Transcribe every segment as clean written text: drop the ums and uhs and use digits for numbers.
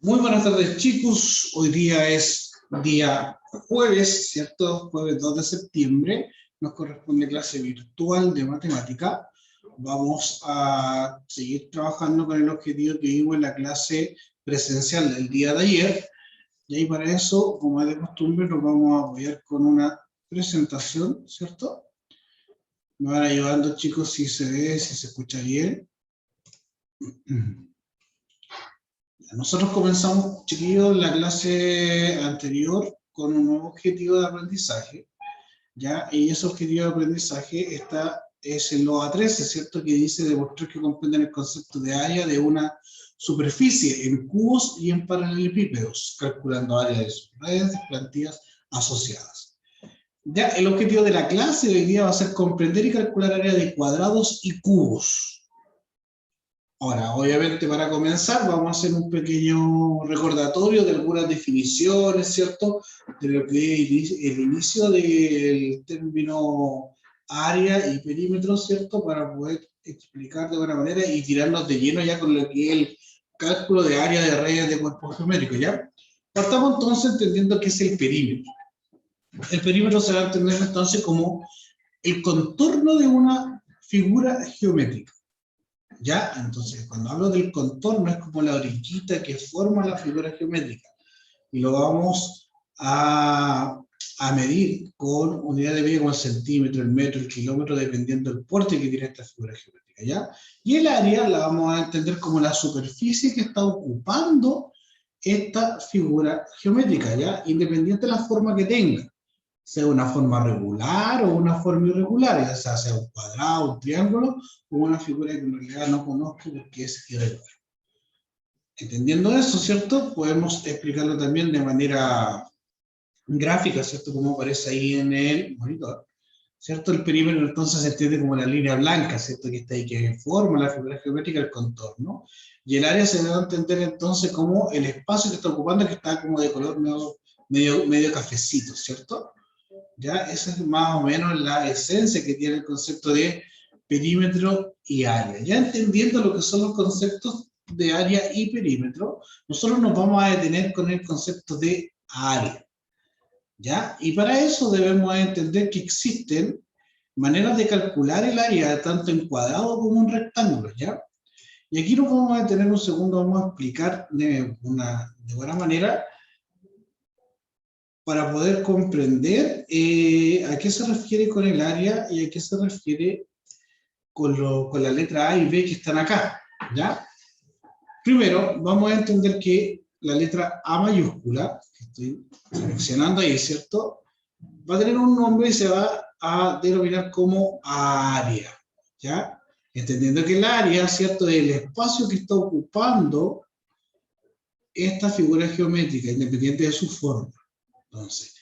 Muy buenas tardes, chicos. Hoy día es día jueves, ¿cierto? Jueves 2 de septiembre. Nos corresponde clase virtual de matemática. Vamos a seguir trabajando con el objetivo que vimos en la clase presencial del día de ayer. Y ahí para eso, como es de costumbre, nos vamos a apoyar con una presentación, ¿cierto? Me van ayudando, chicos, si se ve, si se escucha bien. Nosotros comenzamos, chiquillos, la clase anterior con un nuevo objetivo de aprendizaje, ¿ya? Y ese objetivo de aprendizaje es en los A13, ¿cierto? Que dice demostrar que comprenden el concepto de área de una superficie en cubos y en paralelepípedos, calculando área de sus redes, plantillas asociadas. Ya, el objetivo de la clase de hoy día va a ser comprender y calcular área de cuadrados y cubos. Ahora, obviamente para comenzar vamos a hacer un pequeño recordatorio de algunas definiciones, ¿cierto? De lo que es el inicio del término área y perímetro, ¿cierto? Para poder explicar de buena manera y tirarnos de lleno ya con lo que es el cálculo de área de redes de cuerpos geométricos, ¿ya? Partamos entonces entendiendo qué es el perímetro. El perímetro se va a entender entonces como el contorno de una figura geométrica. ¿Ya? Entonces, cuando hablo del contorno, es como la orillita que forma la figura geométrica. Y lo vamos a medir con unidad de medida como el centímetro, el metro, el kilómetro, dependiendo del porte que tiene esta figura geométrica, ¿ya? Y el área la vamos a entender como la superficie que está ocupando esta figura geométrica, ¿ya? Independiente de la forma que tenga, sea una forma regular o una forma irregular, ya sea un cuadrado, un triángulo, o una figura que en realidad no conozco porque es irregular. Entendiendo eso, ¿cierto? Podemos explicarlo también de manera gráfica, ¿cierto? Como aparece ahí en el monitor, ¿cierto? El perímetro entonces se entiende como la línea blanca, ¿cierto? Que está ahí, que forma la figura geométrica, el contorno. Y el área se debe entender entonces como el espacio que está ocupando, que está como de color medio cafecito, ¿cierto? ¿Ya? Esa es más o menos la esencia que tiene el concepto de perímetro y área. Ya entendiendo lo que son los conceptos de área y perímetro, nosotros nos vamos a detener con el concepto de área. ¿Ya? Y para eso debemos entender que existen maneras de calcular el área tanto en cuadrado como en rectángulos, ¿ya? Y aquí nos vamos a detener un segundo, vamos a explicar de buena manera para poder comprender a qué se refiere con el área y a qué se refiere con la letra A y B que están acá, ¿ya? Primero, vamos a entender que la letra A mayúscula, que estoy seleccionando ahí, ¿cierto? Va a tener un nombre y se va a denominar como área, ¿ya? Entendiendo que el área, ¿cierto?, es el espacio que está ocupando esta figura geométrica, independiente de su forma. Entonces,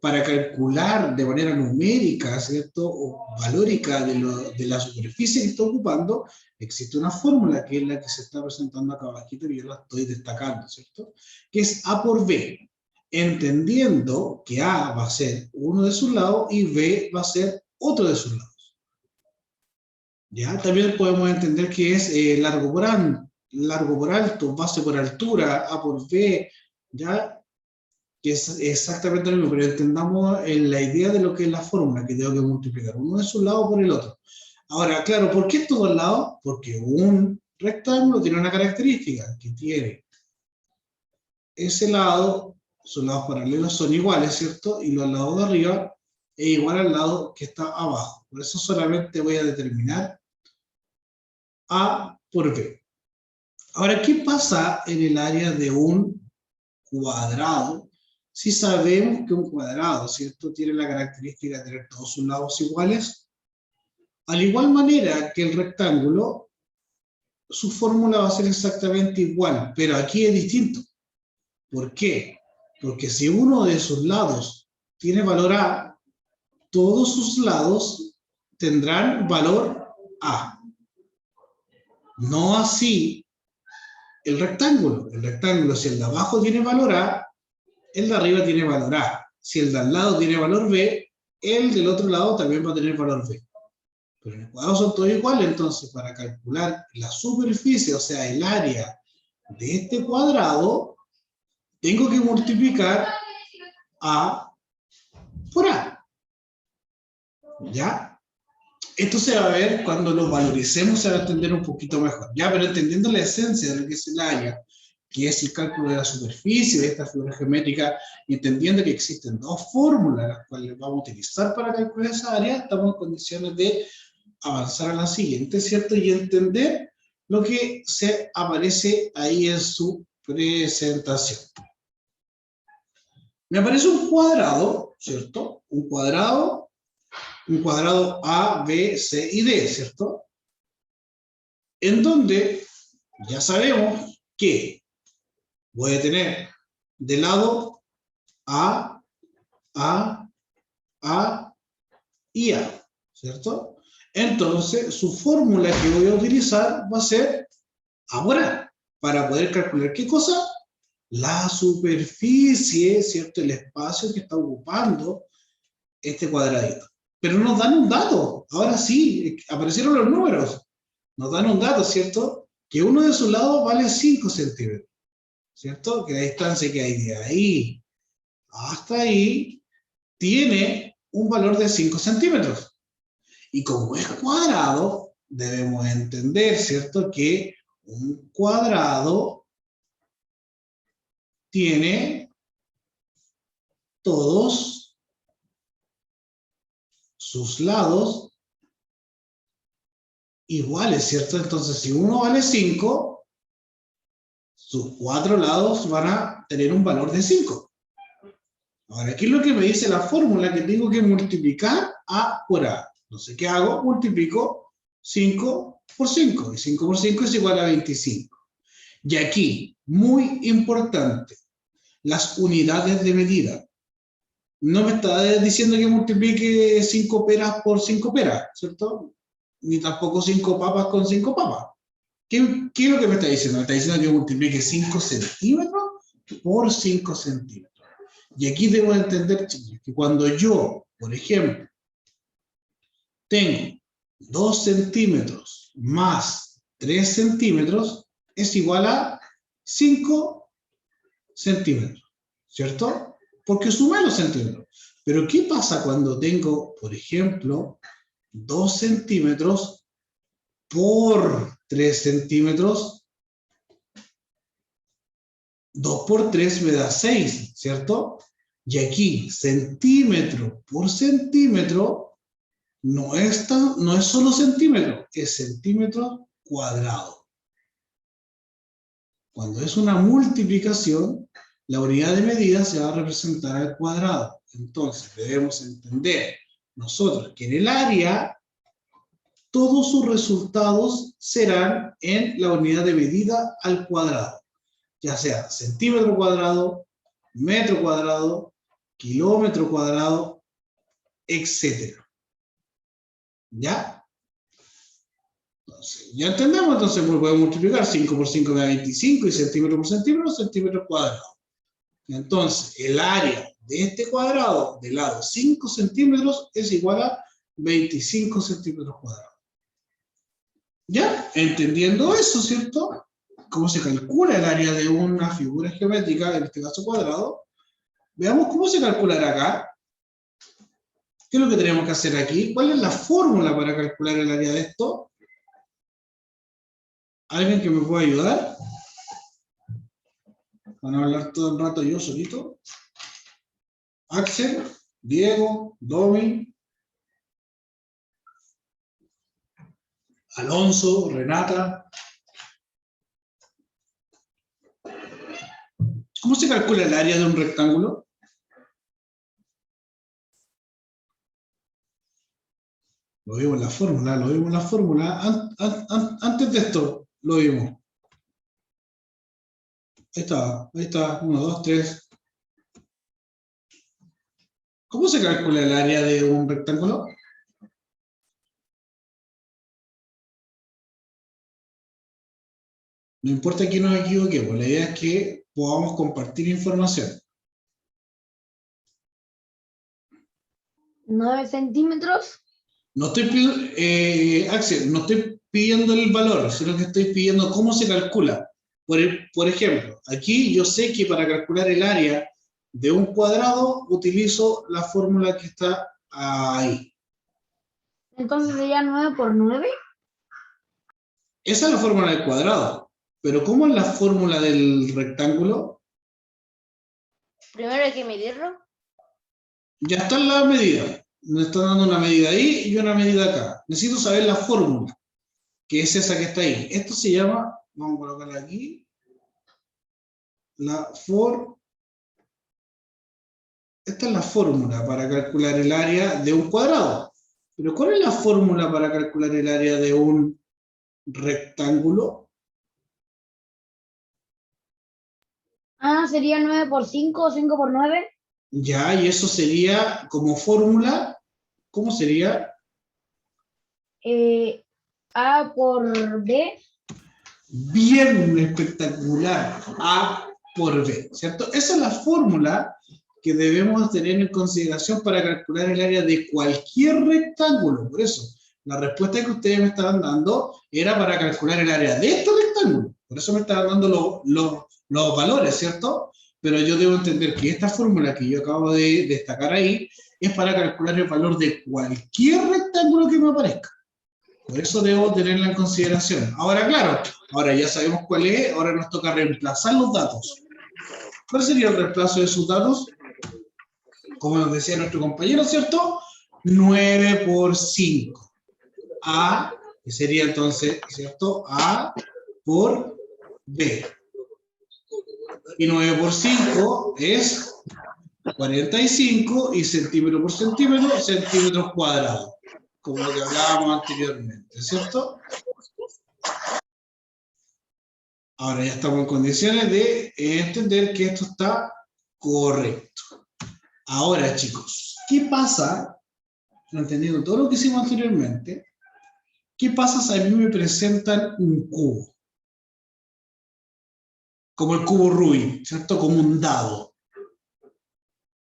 para calcular de manera numérica, ¿cierto?, o valórica de la superficie que está ocupando, existe una fórmula que es la que se está presentando acá abajito y yo la estoy destacando, ¿cierto?, que es A por B, entendiendo que A va a ser uno de sus lados y B va a ser otro de sus lados. ¿Ya? También podemos entender que es largo por alto, base por altura, A por B, ¿ya? Que es exactamente lo mismo, pero entendamos la idea de lo que es la fórmula, que tengo que multiplicar uno de sus lados por el otro. Ahora, claro, ¿por qué estos dos lados? Porque un rectángulo tiene una característica, que tiene ese lado, sus lados paralelos son iguales, ¿cierto? Y los lados de arriba es igual al lado que está abajo. Por eso solamente voy a determinar A por B. Ahora, ¿qué pasa en el área de un cuadrado? Si sabemos que un cuadrado, ¿cierto?, tiene la característica de tener todos sus lados iguales, al igual manera que el rectángulo, su fórmula va a ser exactamente igual, pero aquí es distinto. ¿Por qué? Porque si uno de sus lados tiene valor A, todos sus lados tendrán valor A. No así el rectángulo. El rectángulo, si el de abajo tiene valor A, el de arriba tiene valor A. Si el de al lado tiene valor B, el del otro lado también va a tener valor B. Pero en el cuadrado son todos iguales, entonces para calcular la superficie, o sea, el área de este cuadrado, tengo que multiplicar A por A. ¿Ya? Esto se va a ver cuando lo valoricemos, se va a entender un poquito mejor. Ya, pero entendiendo la esencia de lo que es el área, que es el cálculo de la superficie de esta figura geométrica, y entendiendo que existen dos fórmulas las cuales vamos a utilizar para calcular esa área, estamos en condiciones de avanzar a la siguiente, ¿cierto? Y entender lo que se aparece ahí en su presentación. Me aparece un cuadrado, ¿cierto? Un cuadrado A, B, C y D, ¿cierto? En donde ya sabemos que voy a tener de lado A y A, ¿cierto? Entonces, su fórmula que voy a utilizar va a ser A por A, para poder calcular ¿qué cosa? La superficie, ¿cierto? El espacio que está ocupando este cuadradito. Pero nos dan un dato, ahora sí, aparecieron los números. Nos dan un dato, ¿cierto? Que uno de sus lados vale 5 centímetros, ¿cierto? Que la distancia que hay de ahí hasta ahí tiene un valor de 5 centímetros. Y como es cuadrado, debemos entender, ¿cierto? Que un cuadrado tiene todos sus lados iguales, ¿cierto? Entonces, si uno vale 5, sus 4 lados van a tener un valor de 5. Ahora, ¿qué es lo que me dice la fórmula? Que tengo que multiplicar A por A. Entonces, ¿qué hago? Multiplico 5 por 5. Y 5 por 5 es igual a 25. Y aquí, muy importante, las unidades de medida. No me está diciendo que multiplique 5 peras por 5 peras, ¿cierto? Ni tampoco 5 papas con 5 papas. ¿Qué es lo que me está diciendo? Me está diciendo que multiplique 5 centímetros por 5 centímetros. Y aquí debo entender, chicos, que cuando yo, por ejemplo, tengo 2 centímetros más 3 centímetros, es igual a 5 centímetros, ¿cierto? Porque sumé los centímetros. Pero ¿qué pasa cuando tengo, por ejemplo, 2 centímetros por 3 centímetros? 2 por 3 me da 6, ¿cierto? Y aquí, centímetro por centímetro, no es solo centímetro, es centímetro cuadrado. Cuando es una multiplicación, la unidad de medida se va a representar al cuadrado. Entonces, debemos entender nosotros que en el área, todos sus resultados serán en la unidad de medida al cuadrado, ya sea centímetro cuadrado, metro cuadrado, kilómetro cuadrado, etc. ¿Ya? Entonces, ya entendemos, entonces podemos multiplicar 5 por 5 me da 25 y centímetro por centímetro cuadrado. Entonces, el área de este cuadrado de lado 5 centímetros es igual a 25 centímetros cuadrados. ¿Ya? Entendiendo eso, ¿cierto? Cómo se calcula el área de una figura geométrica, en este caso cuadrado. Veamos cómo se calculará acá. ¿Qué es lo que tenemos que hacer aquí? ¿Cuál es la fórmula para calcular el área de esto? ¿Alguien que me pueda ayudar? Van a hablar todo el rato yo solito. Axel, Diego, Domi, Alonso, Renata. ¿Cómo se calcula el área de un rectángulo? Lo vimos en la fórmula. Antes de esto, lo vimos. Ahí está, 1, 2, 3. ¿Cómo se calcula el área de un rectángulo? No importa que nos equivoquemos, la idea es que podamos compartir información. 9 centímetros. No estoy pidiendo, Axel, no estoy pidiendo el valor, sino que estoy pidiendo cómo se calcula. Por ejemplo, aquí yo sé que para calcular el área de un cuadrado utilizo la fórmula que está ahí. Entonces sería 9 por 9. Esa es la fórmula del cuadrado. Pero ¿cómo es la fórmula del rectángulo? Primero hay que medirlo. Ya están las medidas. Me están dando una medida ahí y una medida acá. Necesito saber la fórmula, que es esa que está ahí. Esto se llama, vamos a colocarla aquí, esta es la fórmula para calcular el área de un cuadrado. Pero ¿cuál es la fórmula para calcular el área de un rectángulo? Sería 9 por 5 o 5 por 9. Ya, y eso sería como fórmula, ¿cómo sería? A por B. Bien espectacular, A por B, ¿cierto? Esa es la fórmula que debemos tener en consideración para calcular el área de cualquier rectángulo. Por eso, la respuesta que ustedes me estaban dando era para calcular el área de este rectángulo. Por eso me estaban dando los valores, ¿cierto? Pero yo debo entender que esta fórmula que yo acabo de destacar ahí es para calcular el valor de cualquier rectángulo que me aparezca. Por eso debo tenerla en consideración. Ahora, claro, ahora ya sabemos cuál es, ahora nos toca reemplazar los datos. ¿Cuál sería el reemplazo de sus datos? Como nos decía nuestro compañero, ¿cierto? 9 por 5. A, que sería entonces, ¿cierto? A por B. Y 9 por 5 es 45 y centímetro por centímetro, centímetros cuadrados. Como lo que hablábamos anteriormente, ¿cierto? Ahora ya estamos en condiciones de entender que esto está correcto. Ahora, chicos, ¿qué pasa, entendiendo todo lo que hicimos anteriormente, qué pasa si a mí me presentan un cubo? Como el cubo Rubik, ¿cierto? Como un dado.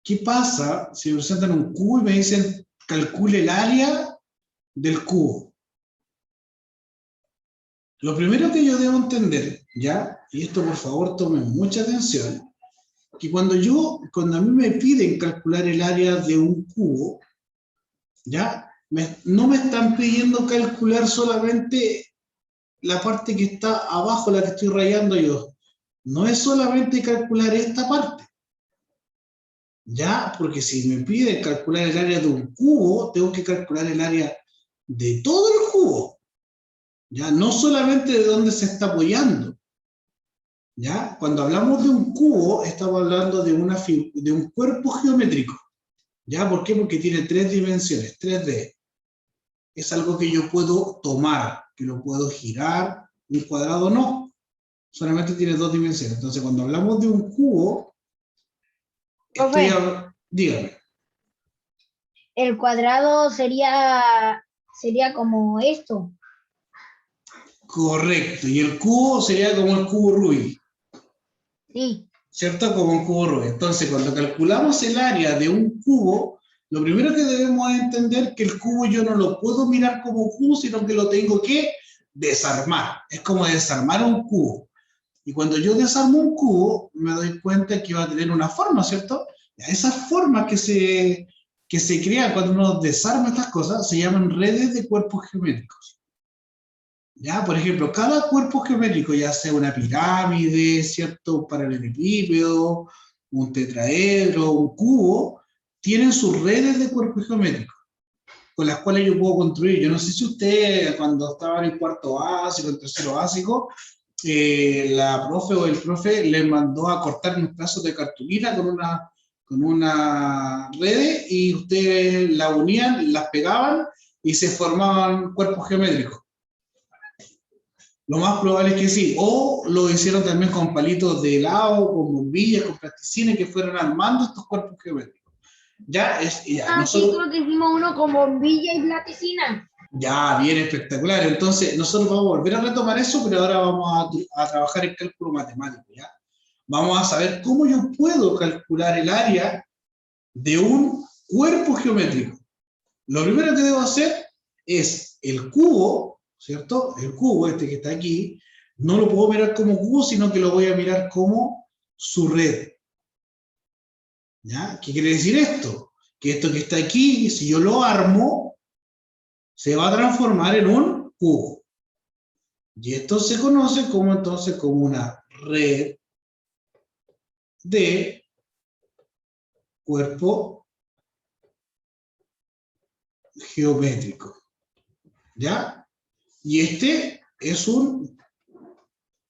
¿Qué pasa si me presentan un cubo y me dicen calcule el área del cubo? Lo primero que yo debo entender, ¿ya? Y esto por favor tomen mucha atención, que cuando a mí me piden calcular el área de un cubo, ¿ya? No me están pidiendo calcular solamente la parte que está abajo, la que estoy rayando yo. No es solamente calcular esta parte, ¿ya? Porque si me piden calcular el área de un cubo, tengo que calcular el área de todo el cubo, ¿ya? No solamente de dónde se está apoyando. ¿Ya? Cuando hablamos de un cubo, estamos hablando de un cuerpo geométrico. ¿Ya? ¿Por qué? Porque tiene 3 dimensiones, 3D. Es algo que yo puedo tomar, que lo puedo girar. Un cuadrado no, solamente tiene 2 dimensiones. Entonces, cuando hablamos de un cubo, dígame. El cuadrado sería como esto. Correcto, y el cubo sería como el cubo Rubik. Sí. ¿Cierto? Como un cubo Rubik. Entonces, cuando calculamos el área de un cubo, lo primero que debemos entender que el cubo yo no lo puedo mirar como cubo, sino que lo tengo que desarmar. Es como desarmar un cubo. Y cuando yo desarmo un cubo, me doy cuenta que va a tener una forma, ¿cierto? Esas formas que se crean cuando uno desarma estas cosas se llaman redes de cuerpos geométricos. ¿Ya? Por ejemplo, cada cuerpo geométrico, ya sea una pirámide, ¿cierto? Un paralelepípedo, un tetraedro, un cubo, tienen sus redes de cuerpos geométricos con las cuales yo puedo construir. Yo no sé si usted, cuando estaba en el cuarto básico, en tercero básico, la profe o el profe les mandó a cortar unos pedazos de cartulina con una red y ustedes la unían, las pegaban y se formaban cuerpos geométricos. Lo más probable es que sí. O lo hicieron también con palitos de helado, con bombillas, con plasticina, que fueron armando estos cuerpos geométricos. Ya, Sí, creo que hicimos uno con bombilla y plasticina. Ya, bien espectacular. Entonces, nosotros vamos a volver a retomar eso, pero ahora vamos a trabajar en cálculo matemático, ¿ya? Vamos a saber cómo yo puedo calcular el área de un cuerpo geométrico. Lo primero que debo hacer es el cubo, ¿cierto? El cubo este que está aquí, no lo puedo mirar como cubo, sino que lo voy a mirar como su red. ¿Ya? ¿Qué quiere decir esto? Que esto que está aquí, si yo lo armo, se va a transformar en un cubo. Y esto se conoce como entonces como una red de cuerpo geométrico. ¿Ya? Y este es un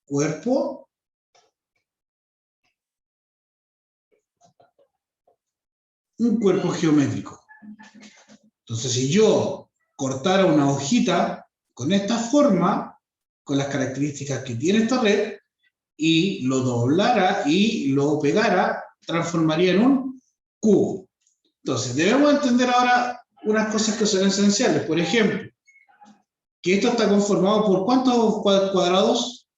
cuerpo geométrico. Entonces, si yo cortara una hojita con esta forma, con las características que tiene esta red, y lo doblara y lo pegara, transformaría en un cubo. Entonces, debemos entender ahora unas cosas que son esenciales. Por ejemplo, que esto está conformado por ¿cuántos cuadrados?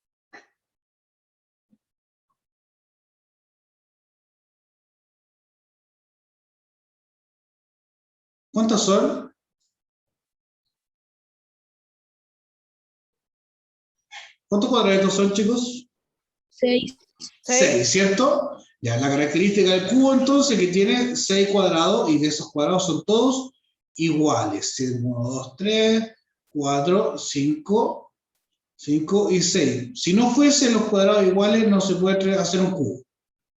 ¿Cuántos son? ¿Cuántos cuadraditos son, chicos? 6. 6, ¿cierto? Ya, la característica del cubo, entonces, que tiene 6 cuadrados, y de esos cuadrados son todos iguales. 1, 2, 3, 4, 5, 5 y 6. Si no fuesen los cuadrados iguales, no se puede hacer un cubo.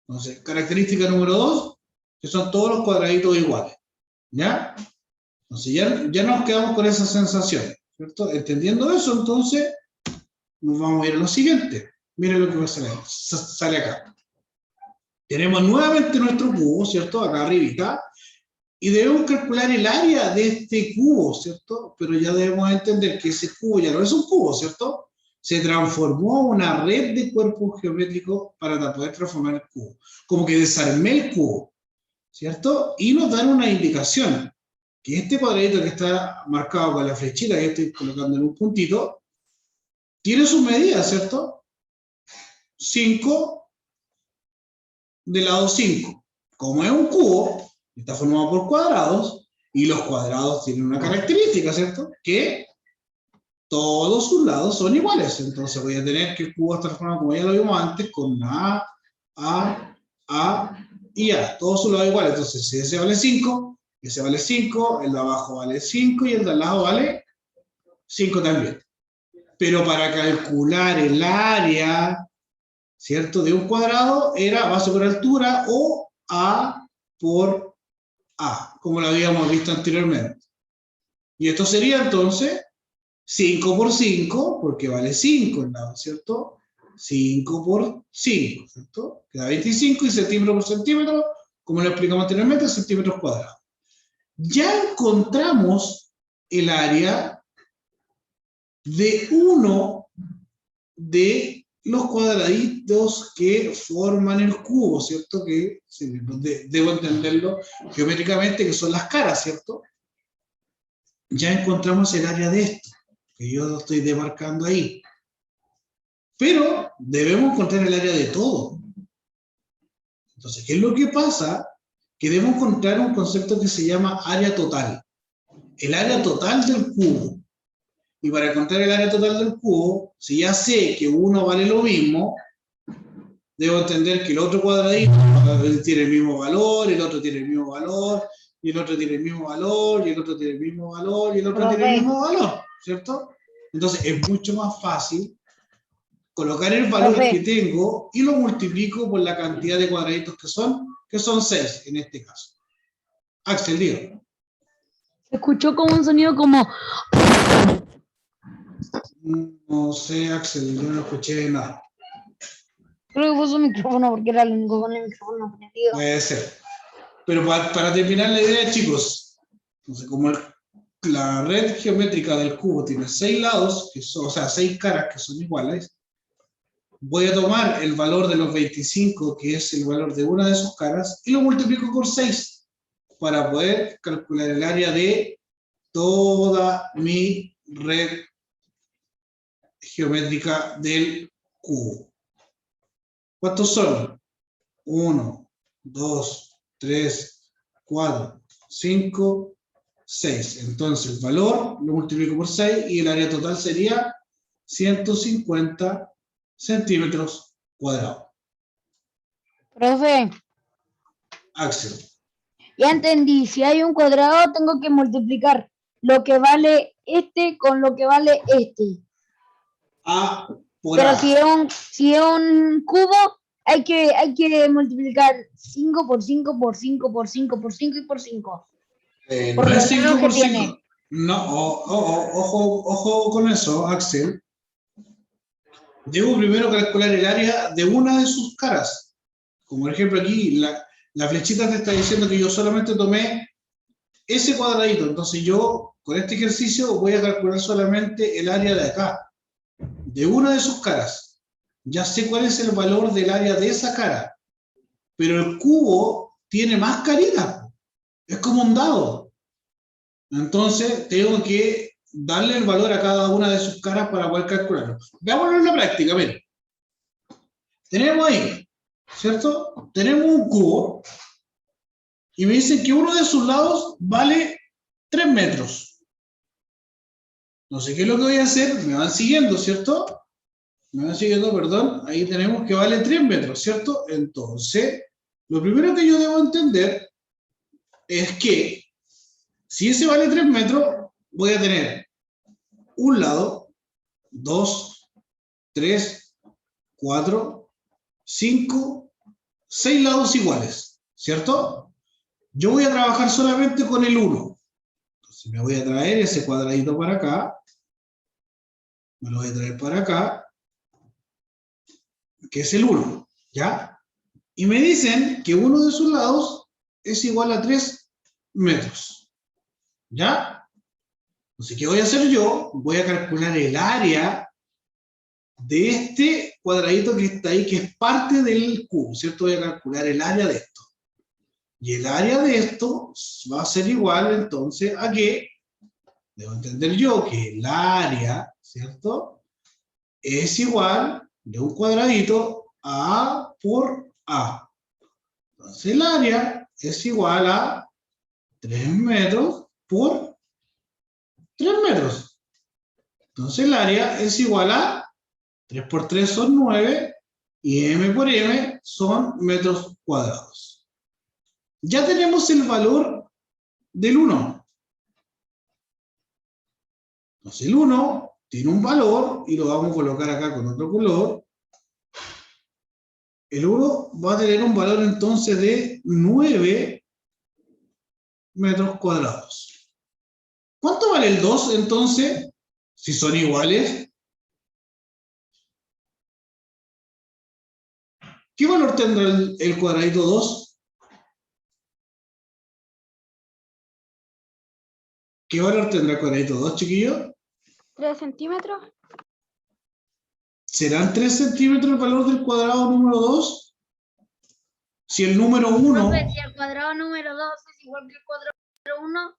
Entonces, característica número 2, que son todos los cuadraditos iguales. ¿Ya? Entonces, ya nos quedamos con esa sensación, ¿cierto? Entendiendo eso, entonces, nos vamos a ir a lo siguiente. Miren lo que va a salir. Sale acá. Tenemos nuevamente nuestro cubo, ¿cierto? Acá arribita. Y debemos calcular el área de este cubo, ¿cierto? Pero ya debemos entender que ese cubo ya no es un cubo, ¿cierto? Se transformó en una red de cuerpos geométricos para poder transformar el cubo. Como que desarmé el cubo, ¿cierto? Y nos dan una indicación, que este cuadradito que está marcado con la flechita que estoy colocando en un puntito, tiene sus medidas, ¿cierto? 5 de lado 5. Como es un cubo, está formado por cuadrados, y los cuadrados tienen una característica, ¿cierto? Que todos sus lados son iguales. Entonces voy a tener que el cubo está formado, como ya lo vimos antes, con A y A. Todos sus lados iguales. Entonces, si ese vale 5, ese vale 5, el de abajo vale 5 y el de al lado vale 5 también. Pero para calcular el área, ¿cierto?, de un cuadrado, era base por altura o A por A, como lo habíamos visto anteriormente. Y esto sería entonces 5 por 5, porque vale 5 el lado, ¿cierto? 5 por 5, ¿cierto? Queda 25, y centímetro por centímetro, como lo explicamos anteriormente, centímetros cuadrados. Ya encontramos el área de uno de los cuadraditos que forman el cubo, ¿cierto? Que debo entenderlo geométricamente, que son las caras, ¿cierto? Ya encontramos el área de esto, que yo lo estoy demarcando ahí. Pero debemos encontrar el área de todo. Entonces, ¿qué es lo que pasa? Que debemos encontrar un concepto que se llama área total. El área total del cubo. Y para encontrar el área total del cubo, si ya sé que uno vale lo mismo, debo entender que el otro cuadradito tiene el mismo valor, el otro tiene el mismo valor, y el otro tiene el mismo valor, y el otro tiene el mismo valor, y el otro tiene el mismo valor, ¿cierto? Entonces es mucho más fácil colocar el valor que tengo y lo multiplico por la cantidad de cuadraditos que son 6 en este caso. Axel, diga. Se escuchó como un sonido como... No sé, Axel, yo no escuché nada. Creo que puso el micrófono porque era el único con el micrófono prendido. Puede ser. Pero para terminar la idea, chicos, entonces, como la red geométrica del cubo tiene 6 lados, que son, o sea, 6 caras que son iguales, voy a tomar el valor de los 25, que es el valor de una de sus caras, y lo multiplico por 6 para poder calcular el área de toda mi red geométrica del cubo. ¿Cuántos son? 1, 2, 3, 4, 5, 6. Entonces el valor lo multiplico por 6 y el área total sería 150 centímetros cuadrados. Profe, Axel. ya entendí. Si hay un cuadrado, tengo que multiplicar lo que vale este con lo que vale este. A por Pero A. si es un cubo, hay que multiplicar 5 por 5 por 5 por 5 por 5 y por 5. Por No es los 5 lados que por tiene. 5. No, ojo con eso, Axel. Debo primero calcular el área de una de sus caras. Como por ejemplo aquí, la flechita te está diciendo que yo solamente tomé ese cuadradito. Entonces yo, con este ejercicio, voy a calcular solamente el área de acá, de una de sus caras. Ya sé cuál es el valor del área de esa cara. Pero el cubo tiene más caritas. Es como un dado. Entonces tengo que darle el valor a cada una de sus caras para poder calcularlo. Veámoslo en la práctica, miren. Tenemos ahí, ¿cierto? Tenemos un cubo y me dicen que uno de sus lados vale 3 metros. No sé qué es lo que voy a hacer, me van siguiendo, ¿cierto? Me van siguiendo, perdón. Ahí tenemos que vale 3 metros, ¿cierto? Entonces, lo primero que yo debo entender es que si ese vale 3 metros, voy a tener un lado, 2, 3, 4, 5, 6 lados iguales, ¿cierto? Yo voy a trabajar solamente con el 1. Entonces me voy a traer ese cuadradito para acá, me lo voy a traer para acá, que es el 1, ¿ya? Y me dicen que uno de sus lados es igual a 3 metros, ¿ya? Entonces, ¿qué voy a hacer yo? Voy a calcular el área de este cuadradito que está ahí, que es parte del cubo, ¿cierto? Voy a calcular el área de esto. Y el área de esto va a ser igual, entonces, ¿a qué? Debo entender yo que el área, ¿cierto? Es igual de un cuadradito a A por A. Entonces, el área es igual a 3 metros por 3 metros. Entonces, el área es igual a 3 por 3 son 9 y M por M son metros cuadrados. Ya tenemos el valor del 1. Entonces el 1 tiene un valor y lo vamos a colocar acá con otro color. El 1 va a tener un valor entonces de 9 metros cuadrados. ¿Cuánto vale el 2 entonces? Si son iguales. ¿Qué valor tendrá el cuadradito 2? ¿Qué valor tendrá el cuadradito 2, chiquillos? 3 centímetros. ¿Serán 3 centímetros el valor del cuadrado número 2? Si el número 1... Si el cuadrado número 2 es igual que el cuadrado número 1,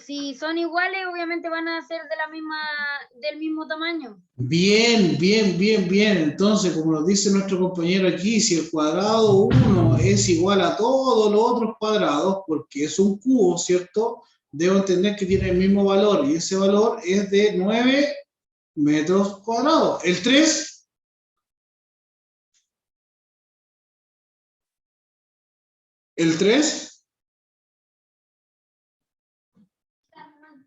si son iguales, obviamente van a ser del mismo tamaño. Bien. Entonces, como nos dice nuestro compañero aquí, si el cuadrado 1 es igual a todos los otros cuadrados, porque es un cubo, ¿cierto? Debo entender que tiene el mismo valor, y ese valor es de 9 metros cuadrados. El 3... El 3...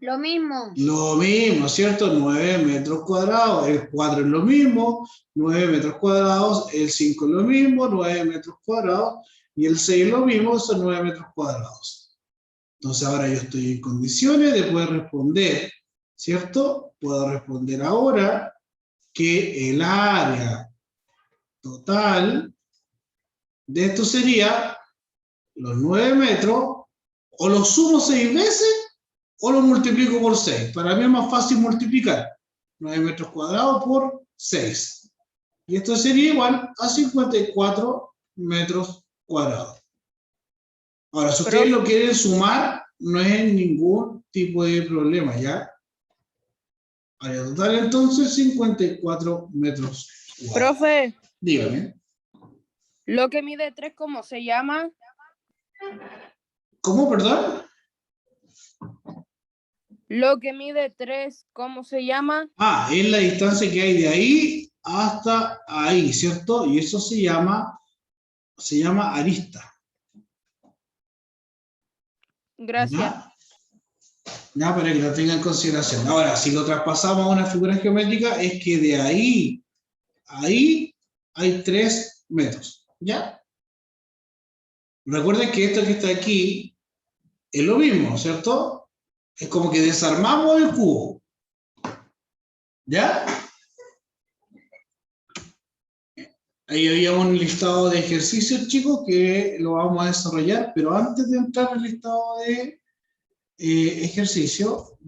Lo mismo. Lo mismo, ¿cierto? 9 metros cuadrados. El 4 es lo mismo, 9 metros cuadrados. El 5 es lo mismo, 9 metros cuadrados. Y el 6 es lo mismo, son 9 metros cuadrados. Entonces ahora yo estoy en condiciones de poder responder, ¿cierto? Puedo responder ahora que el área total de esto sería los 9 metros, o lo sumo 6 veces, o lo multiplico por 6. Para mí es más fácil multiplicar 9 metros cuadrados por 6. Y esto sería igual a 54 metros cuadrados. Ahora, si ustedes lo quieren sumar, no es ningún tipo de problema, ¿ya? Área total, entonces, 54 metros cuadrados. Profe, Dígame. lo que mide 3, ¿cómo se llama? ¿Cómo, perdón? Lo que mide 3, ¿cómo se llama? Ah, es la distancia que hay de ahí hasta ahí, ¿cierto? Y eso se llama arista. Gracias. ¿Ya? Ya, para que lo tengan en consideración. Ahora, si lo traspasamos a una figura geométrica, es que de ahí a ahí hay 3 metros. ¿Ya? Recuerden que esto que está aquí es lo mismo, ¿cierto? Es como que desarmamos el cubo. ¿Ya? Ahí había un listado de ejercicios, chicos, que lo vamos a desarrollar, pero antes de entrar al listado de ejercicio,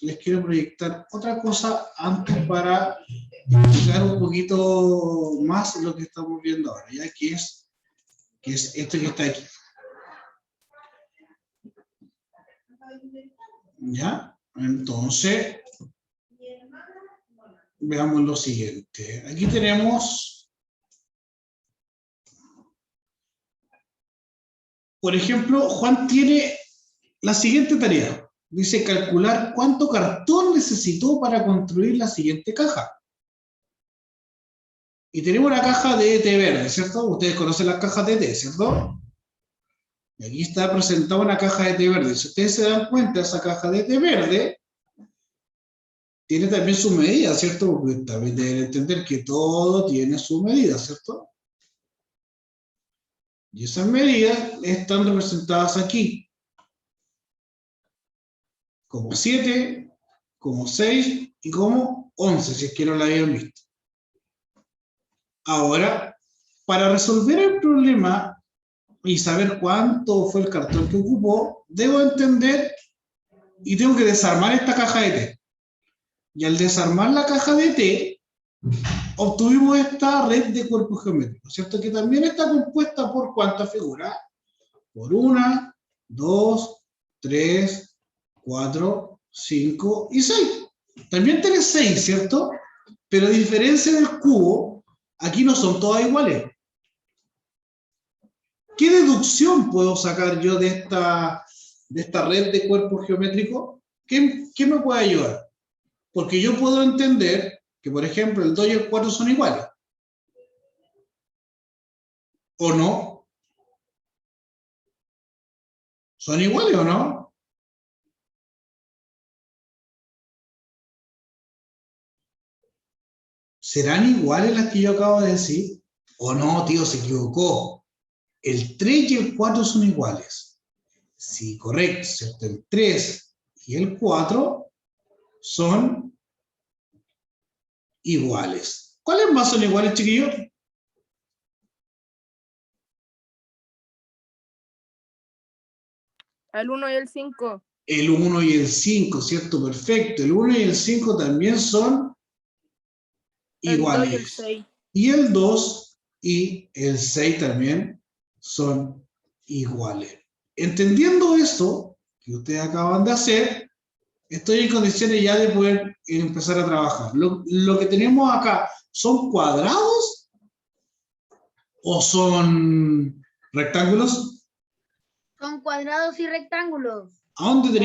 les quiero proyectar otra cosa antes para explicar un poquito más lo que estamos viendo ahora, ya que es esto que está aquí. ¿Ya? Entonces, veamos lo siguiente. Aquí tenemos, por ejemplo, Juan tiene la siguiente tarea. Dice calcular cuánto cartón necesitó para construir la siguiente caja. Y tenemos una caja de té verde, ¿cierto? Ustedes conocen las cajas de té, ¿cierto? Y aquí está presentada una caja de té verde. Si ustedes se dan cuenta, esa caja de té verde tiene también su medida, ¿cierto? Porque también deben entender que todo tiene su medida, ¿cierto? Y esas medidas están representadas aquí. Como 7, como 6 y como 11, si es que no la habían visto. Ahora, para resolver el problema y saber cuánto fue el cartón que ocupó, debo entender y tengo que desarmar esta caja de té. Y al desarmar la caja de té, obtuvimos esta red de cuerpos geométricos, ¿cierto? Que también está compuesta por ¿cuántas figuras? Por 1, 2, 3, 4, 5 y 6. También tiene 6, ¿cierto? Pero a diferencia del cubo, aquí no son todas iguales. ¿Qué deducción puedo sacar yo de esta red de cuerpos geométricos? ¿Qué me puede ayudar? Porque yo puedo entender que, por ejemplo, el 2 y el 4 son iguales. ¿O no? ¿Son iguales o no? ¿Serán iguales las que yo acabo de decir? ¿O no, tío, se equivocó? El 3 y el 4 son iguales. Sí, correcto, ¿cierto? El 3 y el 4 son iguales. ¿Cuáles más son iguales, chiquillos? El 1 y el 5. El 1 y el 5, ¿cierto? Perfecto. El 1 y el 5 también son iguales. El 2 y el 6. Y el 2 y el 6 también son iguales. Entendiendo esto que ustedes acaban de hacer, estoy en condiciones ya de poder empezar a trabajar. Lo que tenemos acá, ¿son cuadrados o son rectángulos? Son cuadrados y rectángulos. ¿A dónde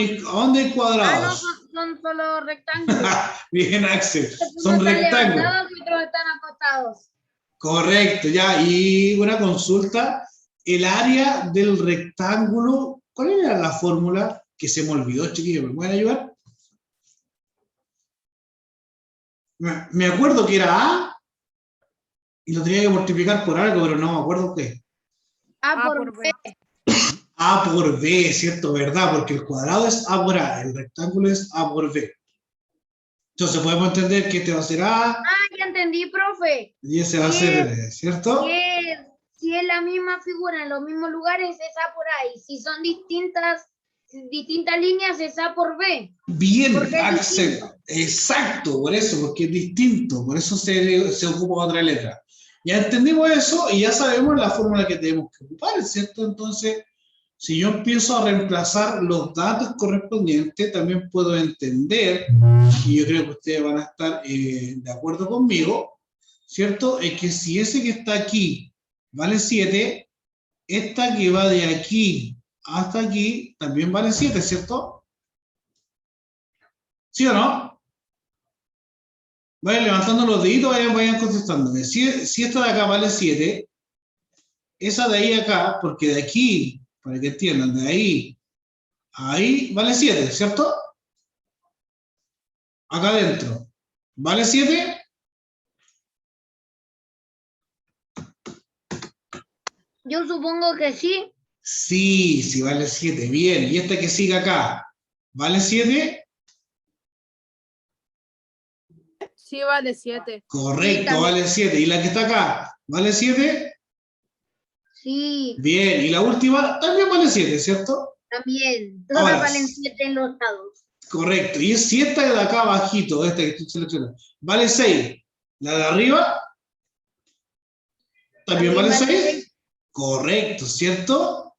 hay cuadrados? Ah, no, son solo rectángulos. Bien, Axel. Unos Son están rectángulos. levantados y otros están acostados. Correcto, ya. Y una consulta. El área del rectángulo, ¿cuál era la fórmula? Que se me olvidó, chiquillos. ¿Me pueden ayudar? Me acuerdo que era A y lo tenía que multiplicar por algo, pero no me acuerdo qué. A por B. A por B, ¿cierto? ¿Verdad? Porque el cuadrado es A por A, el rectángulo es A por B. Entonces podemos entender que este va a ser A. Ah, ya entendí, profe. Y ese va a ser B, ¿cierto? Si es la misma figura en los mismos lugares, es A por A. Y si son distintas líneas, es A por B. Bien, Axel. Exacto, por eso, porque es distinto. Por eso se ocupa otra letra. Ya entendimos eso y ya sabemos la fórmula que tenemos que ocupar, ¿cierto? Entonces, si yo empiezo a reemplazar los datos correspondientes, también puedo entender, y yo creo que ustedes van a estar de acuerdo conmigo, ¿cierto? Es que si ese que está aquí vale 7, esta que va de aquí hasta aquí también vale 7, ¿cierto? ¿Sí o no? Vayan levantando los deditos, vayan contestándome. Si esta de acá vale 7, esa de ahí acá, porque de aquí, para que entiendan, de ahí a ahí vale 7, ¿cierto? Acá adentro. ¿Vale 7? Yo supongo que sí. Sí, sí vale 7. Bien. ¿Y esta que sigue acá? ¿Vale 7? Sí, vale 7. Correcto, también. vale 7. ¿Y la que está acá? ¿Vale 7? Sí, Bien. ¿Y la última? También vale 7, ¿cierto? también. Todas Ahora, valen 7 en los lados. correcto. Y si esta de acá abajito, esta que estoy seleccionando, vale 6, ¿la de arriba también vale 6? Correcto, ¿cierto?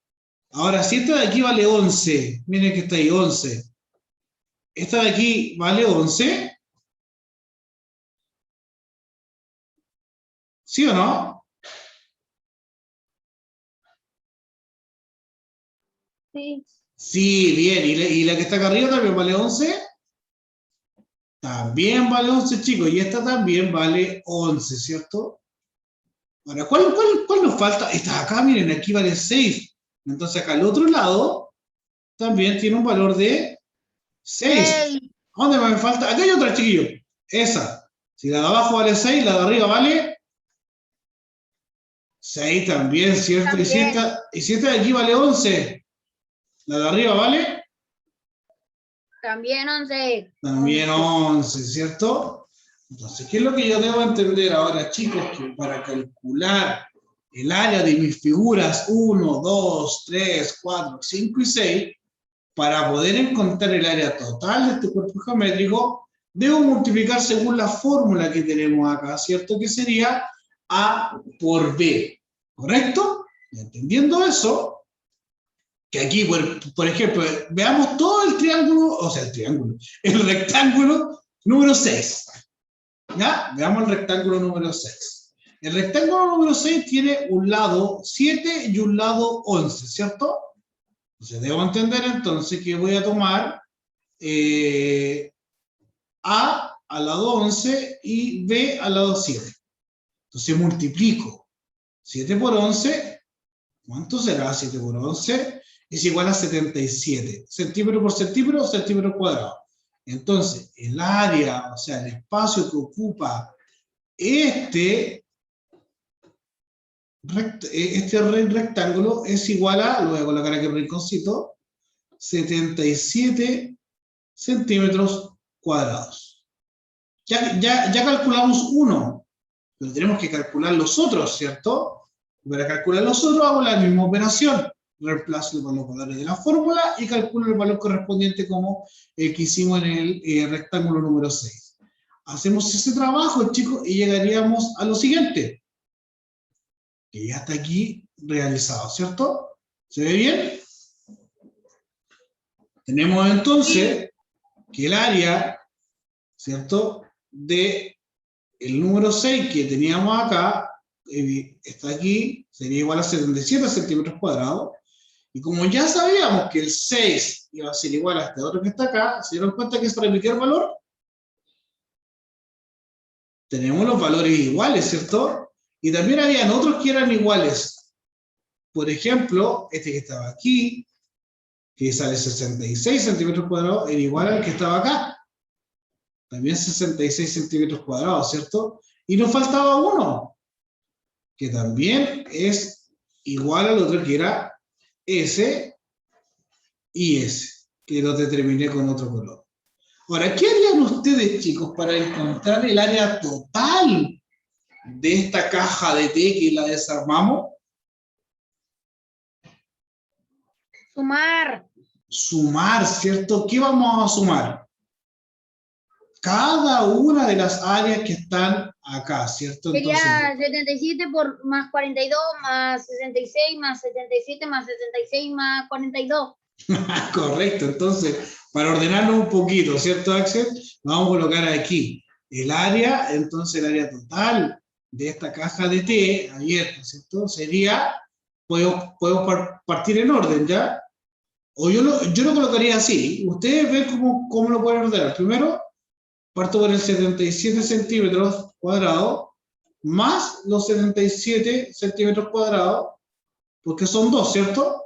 Ahora, si esta de aquí vale 11, miren que está ahí, 11. ¿Esta de aquí vale 11? ¿Sí o no? Sí. Sí, bien. ¿Y la que está acá arriba también vale 11? También vale 11, chicos. Y esta también vale 11, ¿cierto? Ahora, ¿cuál nos falta? Esta de acá, miren, aquí vale 6. Entonces acá al otro lado también tiene un valor de 6. Ey, ¿A dónde me falta? Acá hay otra, chiquillo. Esa. Si la de abajo vale 6, la de arriba vale 6 también, ¿cierto? también. Y si esta de aquí vale 11, la de arriba vale También 11. también 11, ¿cierto? Entonces, ¿qué es lo que yo debo entender ahora, chicos? Que para calcular el área de mis figuras 1, 2, 3, 4, 5 y 6, para poder encontrar el área total de este cuerpo geométrico, debo multiplicar según la fórmula que tenemos acá, ¿cierto? Que sería A por B, ¿correcto? Y entendiendo eso, que aquí, por ejemplo, veamos todo el triángulo, o sea, el rectángulo número 6. ¿Ya? Veamos el rectángulo número 6. El rectángulo número 6 tiene un lado 7 y un lado 11, ¿cierto? Entonces, debo entender entonces que voy a tomar A al lado 11 y B al lado 7. Entonces, multiplico 7 por 11. ¿Cuánto será 7 por 11? Es igual a 77. Centímetro por centímetro, centímetro cuadrado. Entonces, el área, o sea, el espacio que ocupa este rectángulo es igual a, lo voy a colocar aquí en el rinconcito, 77 centímetros cuadrados. Ya calculamos uno, pero tenemos que calcular los otros, ¿cierto? Para calcular los otros hago la misma operación. Reemplazo los valores de la fórmula y calculo el valor correspondiente como el que hicimos en el rectángulo número 6. Hacemos ese trabajo, chicos, y llegaríamos a lo siguiente, que ya está aquí realizado, ¿cierto? ¿Se ve bien? Tenemos entonces que el área, ¿cierto?, de el número 6 que teníamos acá, está aquí, sería igual a 77 centímetros cuadrados. Y como ya sabíamos que el 6 iba a ser igual a este otro que está acá, ¿se dieron cuenta que es para emitir el valor? Tenemos los valores iguales, ¿cierto? Y también habían otros que eran iguales. Por ejemplo, este que estaba aquí, que sale 66 centímetros cuadrados, era igual al que estaba acá. También 66 centímetros cuadrados, ¿cierto? Y nos faltaba uno, que también es igual al otro, que era S y S, que lo determiné con otro color. Ahora, ¿qué harían ustedes, chicos, para encontrar el área total de esta caja de té que la desarmamos? Sumar. Sumar, ¿cierto? ¿Qué vamos a sumar? Cada una de las áreas que están acá, ¿cierto? Sería Entonces, 77 por más 42 más 66 más 77 más 66 más 42. correcto, entonces, para ordenarlo un poquito, ¿cierto, Axel? Vamos a colocar aquí el área, entonces el área total de esta caja de té abierta, ¿cierto? Sería, podemos partir en orden, ¿ya? O yo lo colocaría así. Ustedes ven cómo lo pueden ordenar. Primero, parto por el 77 centímetros cuadrados, más los 77 centímetros cuadrados, porque son 2, ¿cierto?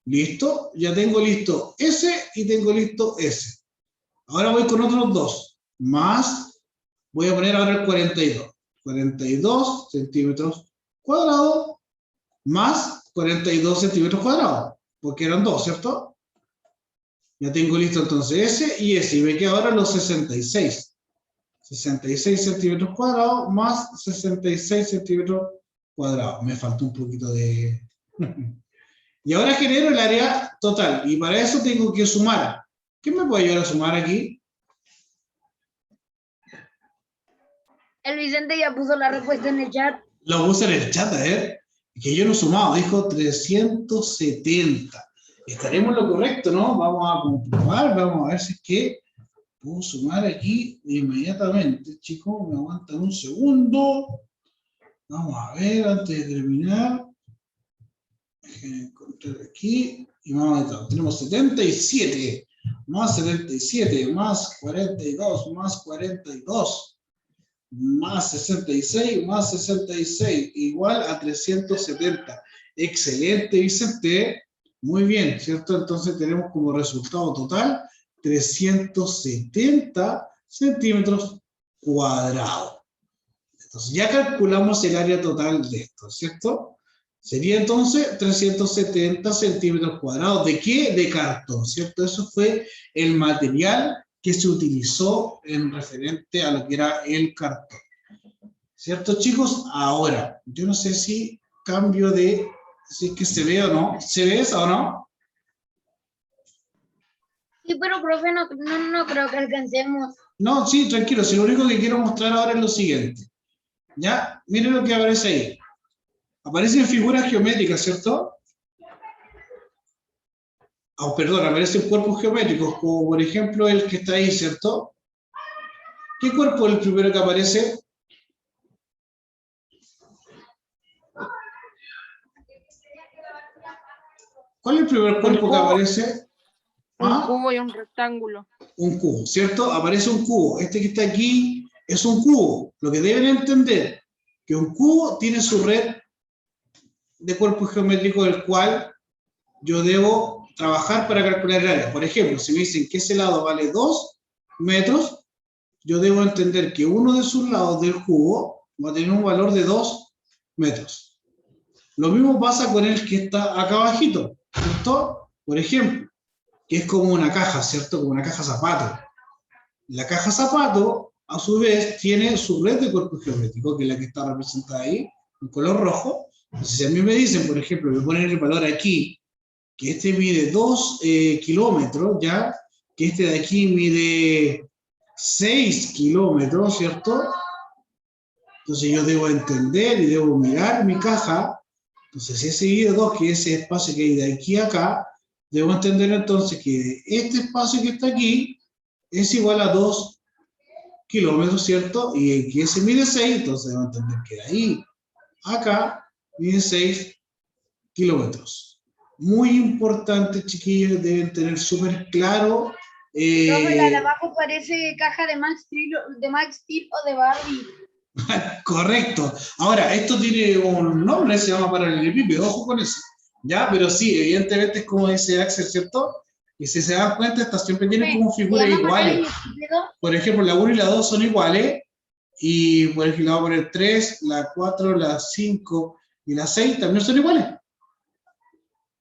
Listo, ya tengo listo S y tengo listo S. Ahora voy con otros 2, más, voy a poner ahora el 42. 42 centímetros cuadrados, más 42 centímetros cuadrados, porque eran 2, ¿cierto? Ya tengo listo entonces S y S, y me queda ahora los 66. 66 centímetros cuadrados más 66 centímetros cuadrados. Me falta un poquito de... Y ahora genero el área total, y para eso tengo que sumar. ¿Qué me puede ayudar a sumar aquí? El Vicente ya puso la respuesta en el chat. Lo puse en el chat, a ver. Que yo no he sumado, dijo 370. Estaremos en lo correcto, ¿no? Vamos a comprobar, vamos a ver si es que puedo sumar aquí inmediatamente. Chicos, me aguantan un segundo. Vamos a ver, antes de terminar. Déjenme encontrar aquí. Y vamos a ver, tenemos 77. Más 77, más 42, más 42. Más 66, más 66, igual a 370. Excelente, Vicente. Muy bien, ¿cierto? Entonces tenemos como resultado total 370 centímetros cuadrados. Entonces ya calculamos el área total de esto, ¿cierto? Sería entonces 370 centímetros cuadrados. ¿De qué? De cartón, ¿cierto? Eso fue el material que se utilizó en referente a lo que era el cartón. ¿Cierto, chicos? Ahora, yo no sé si cambio de... si es que se ve o no. ¿Se ve eso o no? Sí, pero profe, no creo que alcancemos. No, sí, tranquilo. Si lo único que quiero mostrar ahora es lo siguiente. ¿Ya? Miren lo que aparece ahí. Aparecen figuras geométricas, ¿cierto? Oh, perdón, aparecen cuerpos geométricos, como por ejemplo el que está ahí, ¿cierto? ¿Qué cuerpo es el primero que aparece? ¿Cuál es el primer cuerpo que aparece? Un cubo y un rectángulo. Un cubo, ¿cierto? Aparece un cubo. Este que está aquí es un cubo. Lo que deben entender, que un cubo tiene su red de cuerpos geométricos del cual yo debo trabajar para calcular el área. Por ejemplo, si me dicen que ese lado vale 2 metros, yo debo entender que uno de sus lados del cubo va a tener un valor de 2 metros. Lo mismo pasa con el que está acá abajito, ¿cierto? Por ejemplo, que es como una caja, ¿cierto? Como una caja zapato. La caja zapato, a su vez, tiene su red de cuerpos geométricos, que es la que está representada ahí, en color rojo. Entonces, si a mí me dicen, por ejemplo, me ponen el valor aquí, que este mide 2 kilómetros, ¿ya? Que este de aquí mide 6 kilómetros, ¿cierto? Entonces yo debo entender y debo mirar mi caja. Entonces, si ese mide 2, que es ese espacio que hay de aquí a acá, debo entender entonces que este espacio que está aquí es igual a 2 kilómetros, ¿cierto? Y que ese mide 6, entonces debo entender que de ahí a acá mide 6 kilómetros. Muy importante, chiquillos, deben tener súper claro. Profe, la de abajo parece caja de Max Steel o de Barbie. Correcto. Ahora, esto tiene un nombre, se llama paralelepípedo, ojo con eso. Ya, pero sí, evidentemente es como dice Axel, ¿cierto? Y si se dan cuenta, estas siempre tienen como figuras iguales. Por ejemplo, la 1 y la 2 son iguales. Y por ejemplo, le vamos a poner 3, la 4, la 5 y la 6 también son iguales.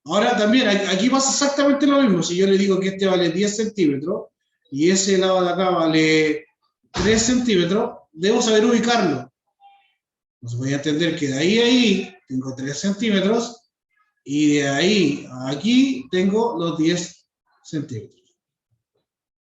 Ahora también, aquí pasa exactamente lo mismo. Si yo le digo que este vale 10 centímetros y ese lado de acá vale 3 centímetros, debo saber ubicarlo. Entonces voy a entender que de ahí a ahí tengo 3 centímetros y de ahí a aquí tengo los 10 centímetros.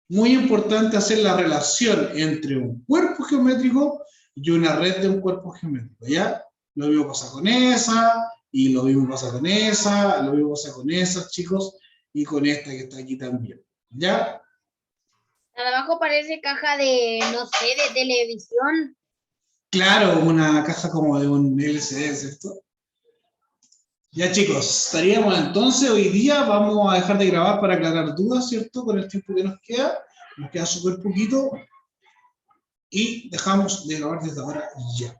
Muy importante hacer la relación entre un cuerpo geométrico y una red de un cuerpo geométrico, ¿ya? Lo mismo pasa con esa, y lo mismo pasa con esa, lo mismo pasa con esas, chicos, y con esta que está aquí también, ¿ya? La de abajo parece caja de, no sé, de televisión. Claro, una caja como de un LCD, ¿cierto? Ya chicos, estaríamos entonces hoy día, vamos a dejar de grabar para aclarar dudas, ¿cierto? Con el tiempo que nos queda súper poquito y dejamos de grabar desde ahora ya.